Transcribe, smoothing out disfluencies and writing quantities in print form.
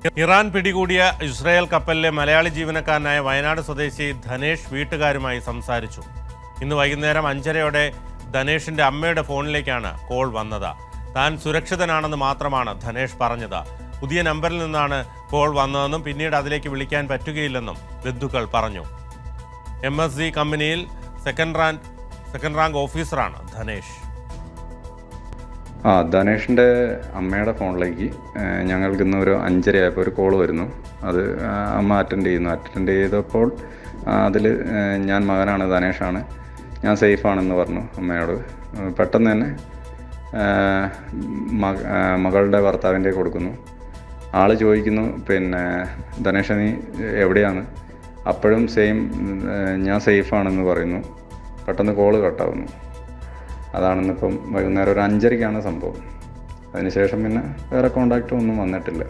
Iran പിടികൂടിയ Israel കപ്പലിലെ മലയാളി ജീവനക്കാരനായ വയനാട് സ്വദേശി ധനേഷ് വീട്ടുകാരുമായി സംസാരിച്ചു. ഇന്ന് വൈകുന്നേരം 5:30 ധനേഷിന്റെ അമ്മയുടെ ഫോണിലേക്കാണ് കോൾ വന്നത്. താൻ സുരക്ഷിതനാണെന്ന് മാത്രമാണ് ധനേഷ് പറഞ്ഞത്. പുതിയ നമ്പറിൽ നിന്നാണ് കോൾ വന്നതെന്നും പിന്നീട് അതിലേക്ക് വിളിക്കാൻ പറ്റുകയില്ലെന്നും ബന്ധുക്കൾ പറഞ്ഞു. MSD കമ്പനിയിൽ സെക്കൻഡ് റാങ്ക് ഓഫീസറാണ് ധനേഷ്. ധനേഷിൻ്റെ അമ്മയുടെ ഫോണിലേക്ക് ഞങ്ങൾക്ക് ഇന്ന് ഒരു 5:30 ആയപ്പോൾ ഒരു കോൾ വരുന്നു. അത് അമ്മ അറ്റൻഡ് ചെയ്തപ്പോൾ അതിൽ ഞാൻ മകനാണ്, ധനേഷാണ്, ഞാൻ സേഫാണെന്ന് പറഞ്ഞു അമ്മയോട്. പെട്ടെന്ന് തന്നെ മകളുടെ ഭർത്താവിൻ്റെ കൊടുക്കുന്നു. ആൾ ചോദിക്കുന്നു, പിന്നെ ധനേഷ നീ എവിടെയാണ്? അപ്പോഴും സെയിം ഞാൻ സേഫാണെന്ന് പറയുന്നു. പെട്ടെന്ന് കോള് കട്ടാവുന്നു. അതാണെന്നിപ്പം വൈകുന്നേരം ഒരു 5:30-ക്കാണ് സംഭവം. അതിനുശേഷം പിന്നെ വേറെ കോണ്ടാക്റ്റ് ഒന്നും വന്നിട്ടില്ല.